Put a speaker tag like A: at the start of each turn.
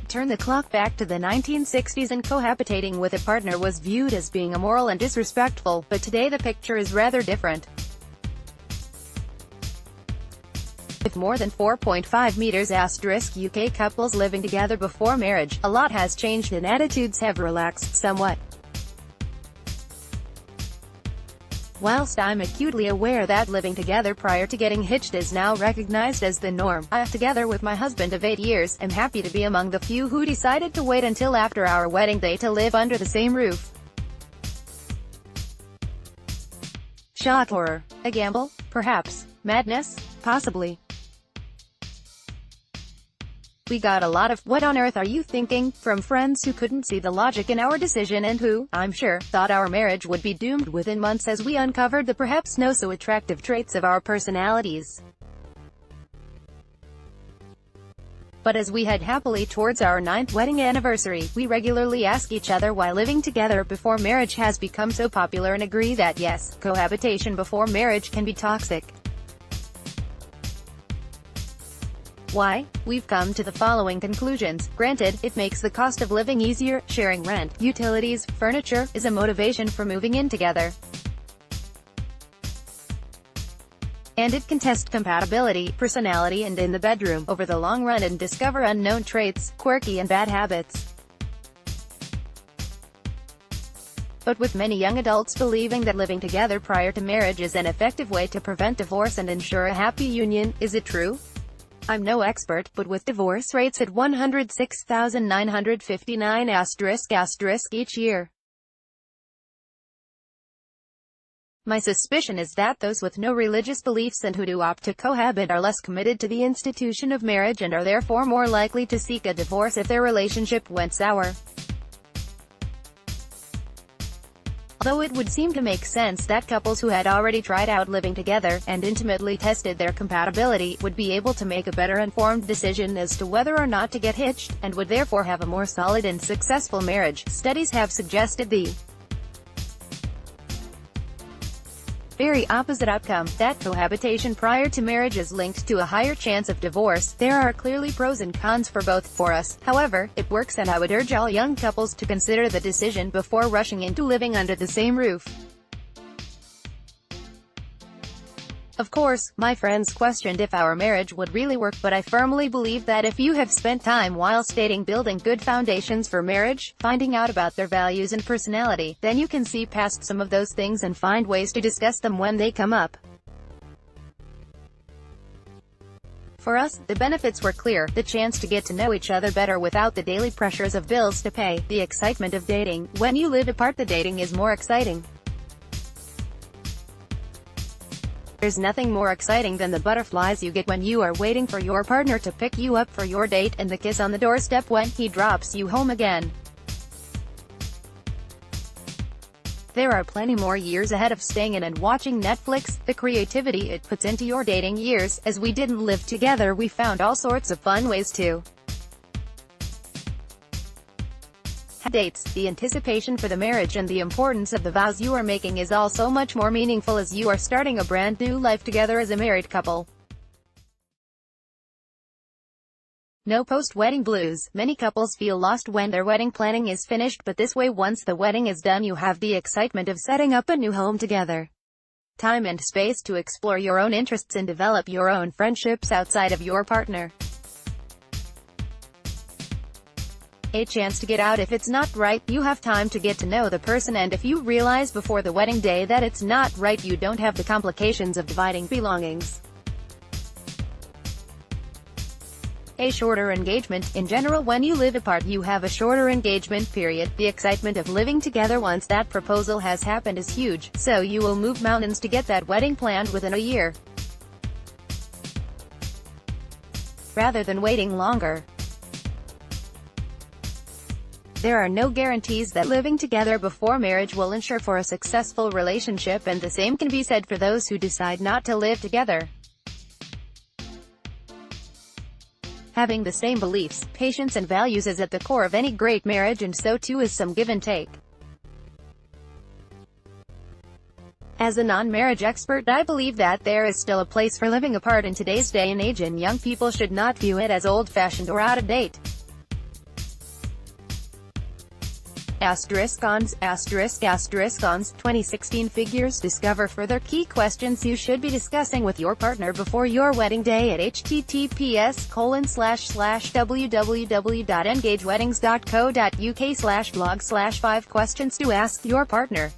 A: Turn the clock back to the 1960s and cohabitating with a partner was viewed as being immoral and disrespectful, but today the picture is rather different. With more than 4.5 meters *UK couples living together before marriage, a lot has changed and attitudes have relaxed somewhat. Whilst I'm acutely aware that living together prior to getting hitched is now recognized as the norm, together with my husband of 8 years, am happy to be among the few who decided to wait until after our wedding day to live under the same roof. Shock, horror, a gamble, perhaps, madness, possibly. We got a lot of "what on earth are you thinking?" from friends who couldn't see the logic in our decision and who, I'm sure, thought our marriage would be doomed within months as we uncovered the perhaps no-so-attractive traits of our personalities. But as we head happily towards our 9th wedding anniversary, we regularly ask each other why living together before marriage has become so popular and agree that yes, cohabitation before marriage can be toxic. Why? We've come to the following conclusions. Granted, it makes the cost of living easier, sharing rent, utilities, furniture, is a motivation for moving in together. And it can test compatibility, personality and in the bedroom, over the long run and discover unknown traits, quirky and bad habits. But with many young adults believing that living together prior to marriage is an effective way to prevent divorce and ensure a happy union, is it true? I'm no expert, but with divorce rates at 106,959 * each year, my suspicion is that those with no religious beliefs and who do opt to cohabit are less committed to the institution of marriage and are therefore more likely to seek a divorce if their relationship went sour. Although it would seem to make sense that couples who had already tried out living together, and intimately tested their compatibility, would be able to make a better informed decision as to whether or not to get hitched, and would therefore have a more solid and successful marriage, studies have suggested the very opposite outcome, that cohabitation prior to marriage is linked to a higher chance of divorce. There are clearly pros and cons for both. For us, however, it works, and I would urge all young couples to consider the decision before rushing into living under the same roof. Of course, my friends questioned if our marriage would really work, but I firmly believe that if you have spent time whilst dating building good foundations for marriage, finding out about their values and personality, then you can see past some of those things and find ways to discuss them when they come up. For us, the benefits were clear: the chance to get to know each other better without the daily pressures of bills to pay, the excitement of dating. When you live apart, the dating is more exciting. There's nothing more exciting than the butterflies you get when you are waiting for your partner to pick you up for your date, and the kiss on the doorstep when he drops you home again. There are plenty more years ahead of staying in and watching Netflix. The creativity it puts into your dating years. As we didn't live together, we found all sorts of fun ways to dates. The anticipation for the marriage and the importance of the vows you are making is all so much more meaningful as you are starting a brand new life together as a married couple. No post-wedding blues. Many couples feel lost when their wedding planning is finished, but this way, once the wedding is done, you have the excitement of setting up a new home together. Time and space to explore your own interests and develop your own friendships outside of your partner. A chance to get out if it's not right. You have time to get to know the person, and if you realize before the wedding day that it's not right, you don't have the complications of dividing belongings. A shorter engagement. In general, when you live apart, you have a shorter engagement period. The excitement of living together once that proposal has happened is huge, so you will move mountains to get that wedding planned within a year, rather than waiting longer. There are no guarantees that living together before marriage will ensure for a successful relationship, and the same can be said for those who decide not to live together. Having the same beliefs, patience and values is at the core of any great marriage, and so too is some give and take. As a non-marriage expert, I believe that there is still a place for living apart in today's day and age, and young people should not view it as old-fashioned or out of date. *ons 2016 figures. Discover further key questions you should be discussing with your partner before your wedding day at https://www.engageweddings.co.uk/blog/5 questions to ask your partner.